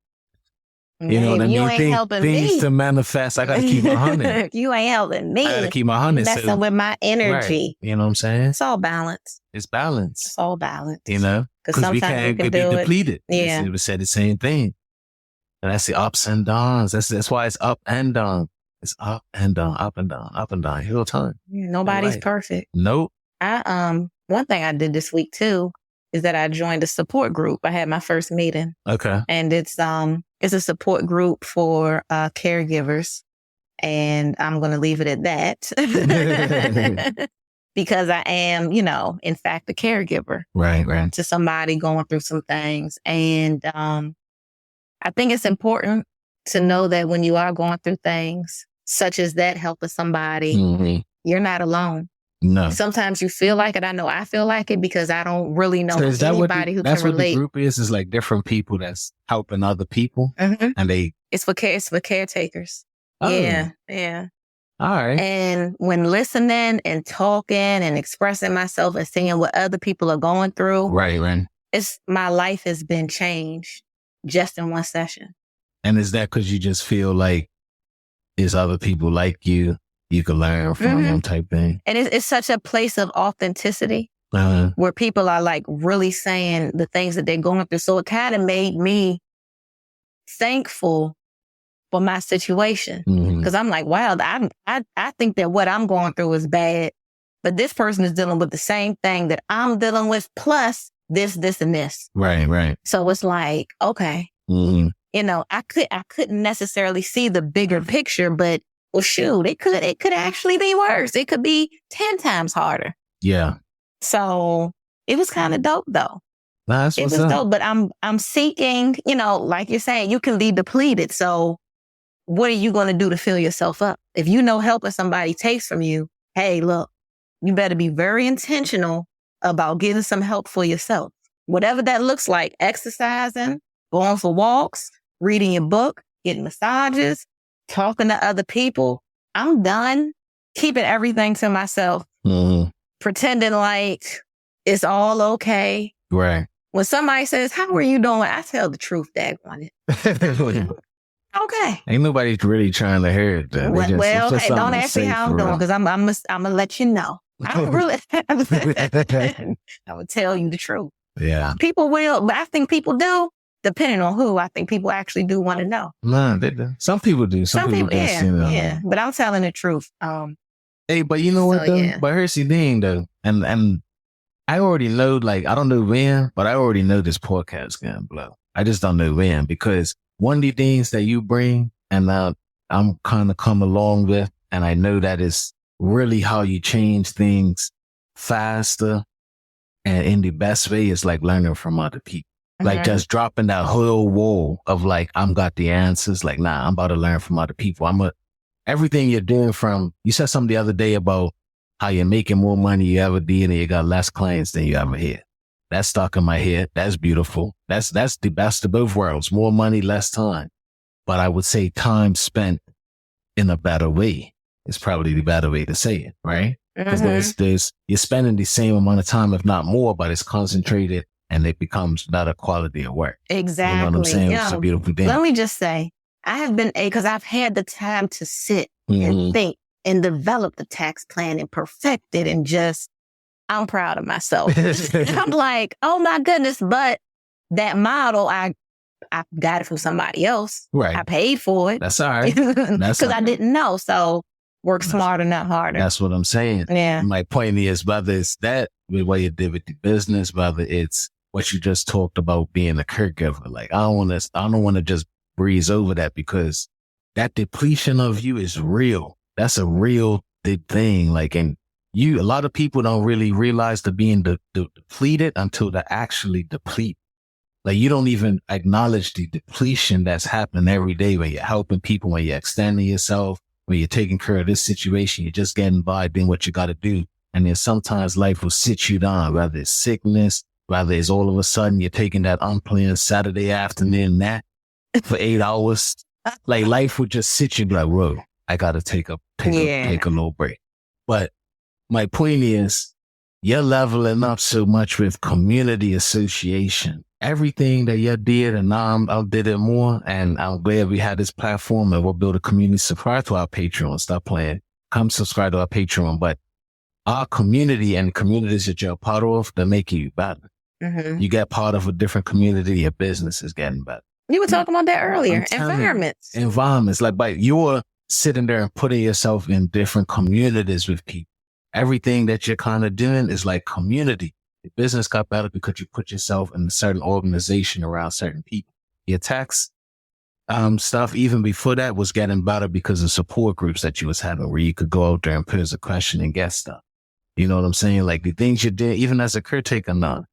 A: You know what I mean?
B: You ain't helping
A: things
B: me
A: to manifest. I got to keep my 100.
B: You ain't helping me.
A: I got to keep my 100.
B: Messing with my energy.
A: Right. You know what I'm saying?
B: It's all balance.
A: It's balance.
B: It's all balance.
A: You know? Because we can't be depleted.
B: Yeah.
A: It was said the same thing. And that's the ups and downs. That's why it's up and down. It's up and down, up and down, up and down, the whole time.
B: Yeah, nobody's perfect.
A: Nope.
B: One thing I did this week too is that I joined a support group. I had my first meeting.
A: Okay.
B: And it's a support group for caregivers. And I'm going to leave it at that because I am, in fact, a caregiver.
A: Right.
B: To somebody going through some things. And I think it's important to know that when you are going through things such as that, helping somebody, mm-hmm. You're not alone.
A: No.
B: Sometimes you feel like it. I know I feel like it because I don't really know anybody who can relate.
A: That's what the group is like different people that's helping other people. Mm-hmm. And it's
B: for caretakers.
A: Oh.
B: Yeah.
A: All right.
B: And when listening and talking and expressing myself and seeing what other people are going through.
A: Right.
B: My life has been changed just in one session.
A: And is that because you just feel like there's other people like you can learn from mm-hmm. them type thing?
B: And it's such a place of authenticity where people are like really saying the things that they're going through. So it kind of made me thankful for my situation because I'm like, wow, I think that what I'm going through is bad, but this person is dealing with the same thing that I'm dealing with plus this, and this.
A: Right.
B: So it's like, okay, I couldn't necessarily see the bigger picture, but well, shoot, it could actually be worse. It could be 10 times harder.
A: Yeah.
B: So it was kind of dope though.
A: It was
B: dope, but I'm seeking, like you're saying, you can be depleted. So what are you going to do to fill yourself up? If you know helping somebody takes from you, hey, look, you better be very intentional about getting some help for yourself. Whatever that looks like, exercising, going for walks, reading your book, getting massages, talking to other people. I'm done keeping everything to myself, pretending like it's all okay.
A: Right.
B: When somebody says, how are you doing? I tell the truth, daggone it. Okay.
A: Ain't nobody really trying to hear it. Though.
B: Well, hey, don't ask me how I'm doing because I'm gonna let you know. I'm really, I'm gonna tell you the truth.
A: Yeah.
B: People will, but I think people do, depending on who. I think people actually do want to know.
A: No, they do. Some people do. Some people do.
B: Yeah. But I'm telling the truth.
A: Hey, but you know what though?
B: Yeah.
A: But here's the thing though, and I already know. Like, I don't know when, but I already know this podcast gonna blow. I just don't know when, because one of the things that you bring and I'm kind of come along with, and I know that is really how you change things faster and in the best way is like learning from other people. Like just dropping that whole wall of like, I'm got the answers. Like, nah, I'm about to learn from other people. Everything you're doing you said something the other day about how you're making more money you ever did and you got less clients than you ever had. That's stuck in my head. That's beautiful. That's the best of both worlds. More money, less time. But I would say time spent in a better way is probably the better way to say it, right? Because you're spending the same amount of time, if not more, but it's concentrated and it becomes better quality of work.
B: Exactly.
A: You know what I'm saying? It's a beautiful thing.
B: Let me just say, I have been because I've had the time to sit and think and develop the tax plan and perfect it and just, I'm proud of myself. I'm like, oh my goodness, but that model, I got it from somebody else.
A: Right.
B: I paid for it.
A: That's all right.
B: Because I didn't know. So work smarter, not harder.
A: That's what I'm saying.
B: Yeah.
A: My point is, whether it's that with what you did with the business, whether it's what you just talked about being a caregiver. Like, I don't want to just breeze over that because that depletion of you is real. That's a real big thing. Like, and a lot of people don't really realize they're being depleted until they're actually deplete. Like, you don't even acknowledge the depletion that's happening every day when you're helping people, when you're extending yourself, when you're taking care of this situation, you're just getting by doing what you got to do. And then sometimes life will sit you down, whether it's sickness, whether it's all of a sudden you're taking that unplanned Saturday afternoon nap for 8 hours. Like, life would just sit you like, whoa, I got to take a little break. But my point is, you're leveling up so much with community association. Everything that you did, and now I did it more, and I'm glad we had this platform, and we'll build a community. Subscribe to our Patreon. Stop playing. Come subscribe to our Patreon. But our community and communities that you're a part of, they're making you better. You get part of a different community, your business is getting better.
B: You were talking about that earlier. Environments.
A: Like, but you're sitting there and putting yourself in different communities with people. Everything that you're kind of doing is like community. Your business got better because you put yourself in a certain organization around certain people. Your tax stuff, even before that, was getting better because of support groups that you was having where you could go out there and pose a question and get stuff. You know what I'm saying? Like, the things you did, even as a caretaker now,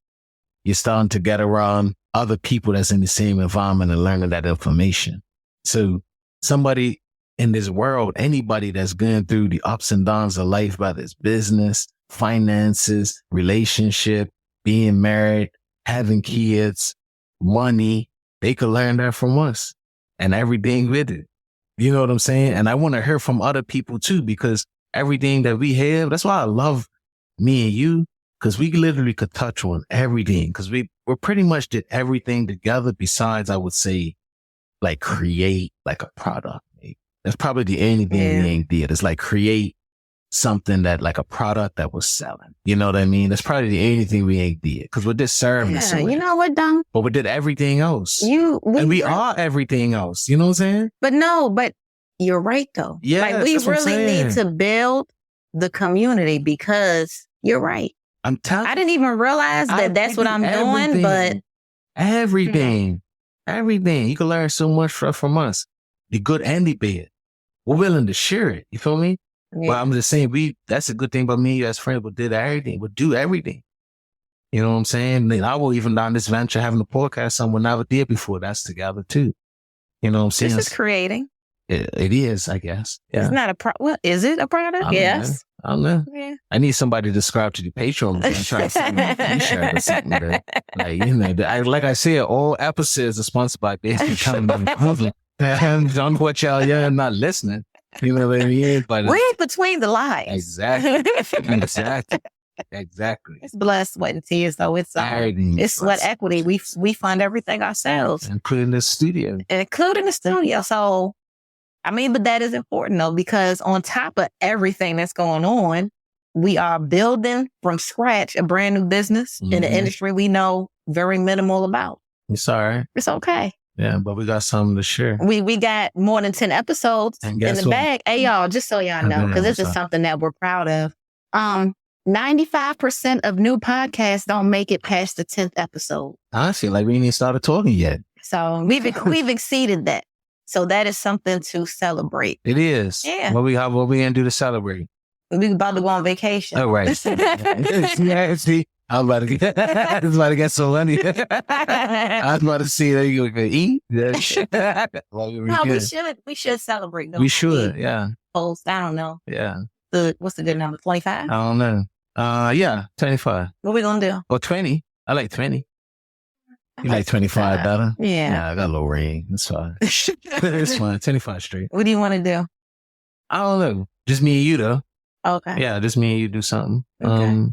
A: you're starting to get around other people that's in the same environment and learning that information. So somebody in this world, anybody that's going through the ups and downs of life, whether it's business, finances, relationship, being married, having kids, money, they could learn that from us and everything with it. You know what I'm saying? And I want to hear from other people too, because everything that we have, that's why I love me and you, because we literally could touch on everything, because we pretty much did everything together besides, I would say, like, create like a product. That's probably the only thing we ain't did. It's like create something that, like, a product that was selling. You know what I mean? That's probably the only thing we ain't did, because we did service.
B: Yeah, you know what, Don?
A: But we did everything else. We are everything else. You know what I'm saying?
B: But you're right though.
A: Yeah,
B: like, we really need to build the community, because you're right.
A: I'm telling you.
B: I didn't even realize that's what I'm doing, but
A: everything. You can learn so much from us, the good and the bad. We're willing to share it. You feel me? Yeah. But I'm just saying, that's a good thing about me as friends. We did everything. We do everything. You know what I'm saying? And I will even down this venture having a podcast someone never did before. That's together too. You know what I'm saying?
B: This is creating.
A: It is, I guess. Yeah.
B: It's not a well, is it a product? Yes.
A: I don't know.
B: Yeah.
A: I need somebody to subscribe to the Patreon and try to send me a t-shirt or something. Like, you know, like I said, all episodes are sponsored by Dex and Randi. Don't what y'all not listening. You know what I mean? But
B: read between the lines.
A: Exactly.
B: It's blood, sweat, and tears, though. It's sweat equity. We fund everything ourselves,
A: including the studio.
B: So, I mean, but that is important though, because on top of everything that's going on, we are building from scratch a brand new business in an industry we know very minimal about.
A: It's all right.
B: It's okay.
A: Yeah, but we got something to share.
B: We got more than 10 episodes in the bag. Hey, y'all, just so y'all know, because this is something that we're proud of. 95% of new podcasts don't make it past the 10th episode.
A: Honestly, like we ain't even started talking yet.
B: So we've exceeded that. So that is something to celebrate.
A: It is.
B: Yeah.
A: What we gonna do to celebrate?
B: We about to go on vacation.
A: Oh, right. Yeah, see, I was about to get so money. I was about to see that you could eat.
B: We should celebrate.
A: We should, yeah.
B: Post, I don't know.
A: Yeah.
B: What's the good number? 25?
A: I don't know. Yeah, 25.
B: What we gonna do?
A: Or 20. I like 20. You like 25 better?
B: Yeah.
A: I got a little ring. It's fine. It's fine. 25 straight.
B: What do you want to do?
A: I don't know. Just me and you, though.
B: Okay.
A: Yeah, just me and you do something.
B: Okay.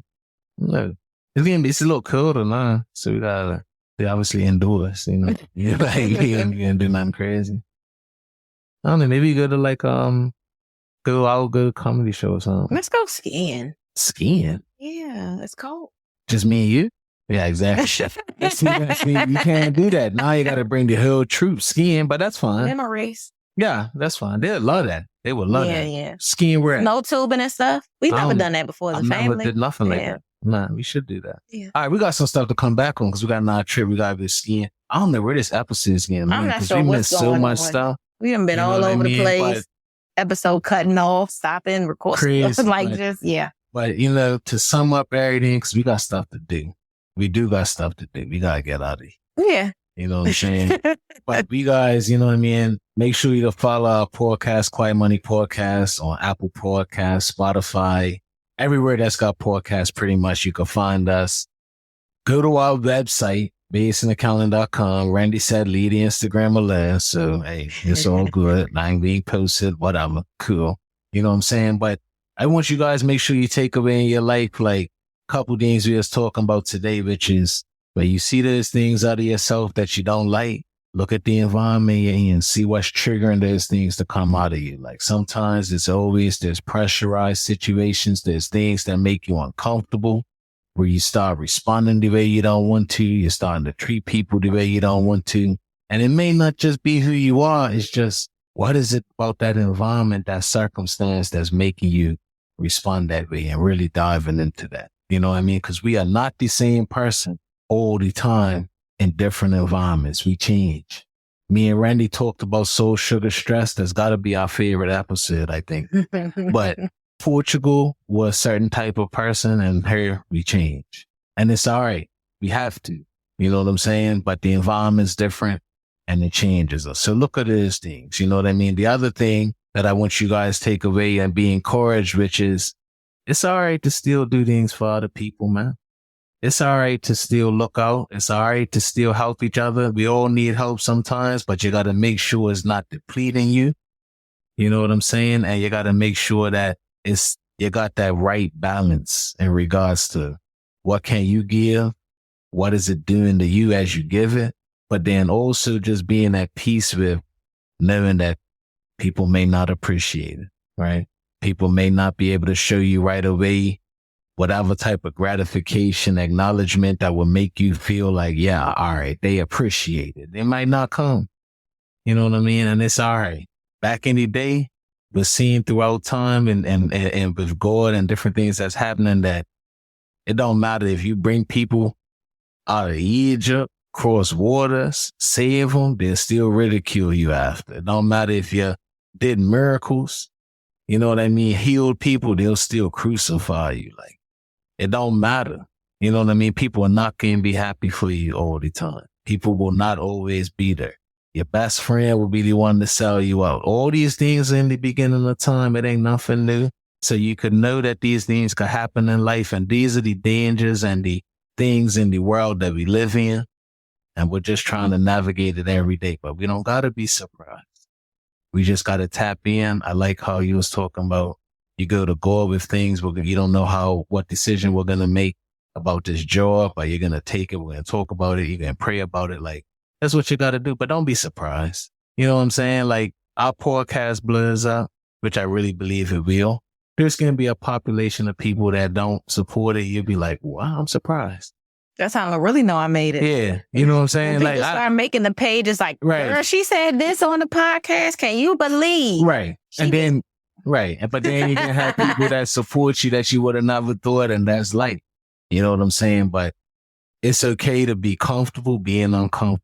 A: Look, it's a little cold now, so we gotta obviously indoors, you know. Yeah, like we ain't do nothing crazy. I don't know, maybe go to like go to a comedy show or something.
B: Let's go skiing.
A: Skiing?
B: Yeah, it's cold.
A: Just me and you? Yeah, exactly. You can't do that. Now you gotta bring the whole troop skiing, but that's fine.
B: Memories.
A: Yeah, that's fine. They'll love that. They would love that.
B: Yeah.
A: Skiing where?
B: No tubing and stuff. We've never done that before as a family.
A: Never did nothing like that. Nah, we should do that.
B: Yeah.
A: All right, we got some stuff to come back on because we got another trip. We got to be skiing. I don't know where this episode is getting.
B: I'm not sure what's going on.
A: So much stuff.
B: We done been all over the place. Episode cutting off, stopping, recording. But,
A: to sum up everything, because we got stuff to do. We do got stuff to do. We got to get out of here.
B: Yeah.
A: You know what I'm saying? But we guys, you know what I mean? Make sure you follow our podcast, Quiet Money Podcast, on Apple Podcasts, Spotify, everywhere that's got podcasts, pretty much you can find us. Go to our website, basinaccounting.com. Randy said lead the Instagram alert. So, hey, it's all good. Not being posted, whatever. Cool. You know what I'm saying? But I want you guys to make sure you take away in your life, like a couple things we was talking about today, which is where you see those things out of yourself that you don't like, look at the environment and see what's triggering those things to come out of you. Like sometimes there's pressurized situations. There's things that make you uncomfortable where you start responding the way you don't want to. You're starting to treat people the way you don't want to. And it may not just be who you are. It's just, what is it about that environment, that circumstance that's making you respond that way, and really diving into that. You know what I mean? Because we are not the same person all the time in different environments. We change. Me and Randy talked about soul sugar stress. That's got to be our favorite episode, I think. But Portugal was a certain type of person, and here we change. And it's all right. We have to. You know what I'm saying? But the environment's different and it changes us. So look at those things. You know what I mean? The other thing that I want you guys to take away and be encouraged, which is it's all right to still do things for other people, man. It's all right to still look out. It's all right to still help each other. We all need help sometimes, but you got to make sure it's not depleting you. You know what I'm saying? And you got to make sure that you got that right balance in regards to what can you give? What is it doing to you as you give it? But then also just being at peace with knowing that people may not appreciate it, right? People may not be able to show you right away whatever type of gratification, acknowledgement that will make you feel like, yeah, all right, they appreciate it. They might not come. You know what I mean? And it's all right. Back in the day, we're seeing throughout time and with God and different things that's happening that it don't matter if you bring people out of Egypt, cross waters, save them, they'll still ridicule you after. It don't matter if you did miracles, you know what I mean, healed people, they'll still crucify you. Like, it don't matter. You know what I mean? People are not going to be happy for you all the time. People will not always be there. Your best friend will be the one to sell you out. All these things in the beginning of time, it ain't nothing new. So you could know that these things could happen in life, and these are the dangers and the things in the world that we live in. And we're just trying to navigate it every day, but we don't got to be surprised. We just got to tap in. I like how you was talking about you go to God with things, but you don't know what decision we're going to make about this job. Are you going to take it? We're going to talk about it. You're going to pray about it. Like, that's what you got to do. But don't be surprised. You know what I'm saying? Like, our podcast blows up, which I really believe it will. There's going to be a population of people that don't support it. You'll be like, wow, I'm surprised.
B: That's how I really know I made it.
A: Yeah. You know what I'm saying?
B: When
A: like,
B: people start making the pages like,
A: right.
B: Girl, she said this on the podcast. Can you believe?
A: Right. But then you're going to have people that support you that you would have never thought. And that's life. You know what I'm saying? But it's okay to be comfortable being uncomfortable.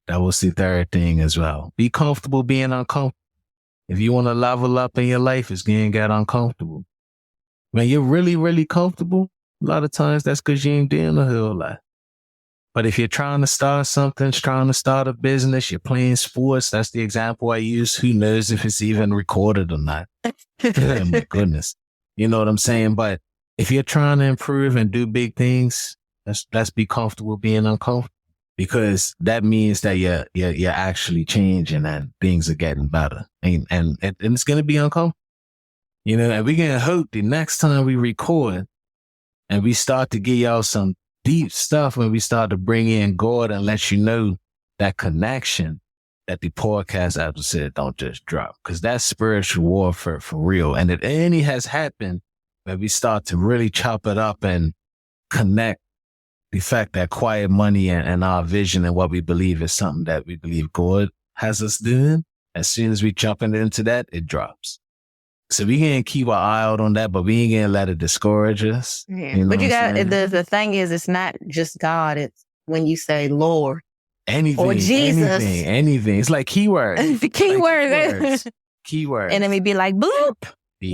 A: That was the third thing as well. Be comfortable being uncomfortable. If you want to level up in your life, it's going to get uncomfortable. When you're really, really comfortable, a lot of times that's because you ain't doing a whole lot. But if you're trying to start something, trying to start a business, you're playing sports, that's the example I use. Who knows if it's even recorded or not? Oh my goodness. You know what I'm saying? But if you're trying to improve and do big things, let's be comfortable being uncomfortable, because that means that you're actually changing and things are getting better. And it's going to be uncomfortable. You know, and we're going to hope the next time we record and we start to give y'all some deep stuff, when we start to bring in God and let you know that connection, that the podcast episode don't just drop, because that's spiritual warfare for real. And it only has happened when we start to really chop it up and connect the fact that quiet money and our vision and what we believe is something that we believe God has us doing. As soon as we jump into that, it drops. So we can keep our eye out on that, but we ain't gonna let it discourage us.
B: Yeah. You know, but you got the thing is, it's not just God. It's when you say Lord,
A: anything,
B: or Jesus,
A: anything. It's like keywords.
B: The keywords.
A: Keywords.
B: And then we be like, boop,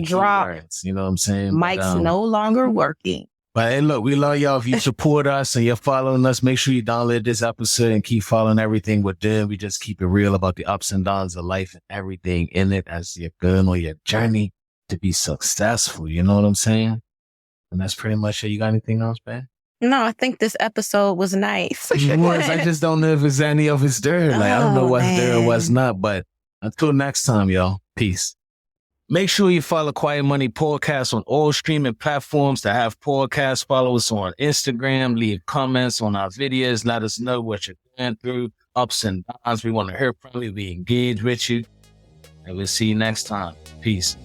B: drop.
A: Keywords, you know what I'm saying?
B: Mike's no longer working.
A: But hey, look, we love y'all. If you support us and you're following us, make sure you download this episode and keep following everything we're doing. We just keep it real about the ups and downs of life and everything in it as you're going on your journey to be successful. You know what I'm saying? And that's pretty much it. You got anything else, man?
B: No, I think this episode was nice.
A: It was. I just don't know if it's any of it's there. Like, I don't know what's there or what's not. But until next time, y'all. Peace. Make sure you follow Quiet Money Podcast on all streaming platforms to have podcasts. Follow us on Instagram. Leave comments on our videos. Let us know what you're going through, ups and downs. We want to hear from you. We engage with you. And we'll see you next time. Peace.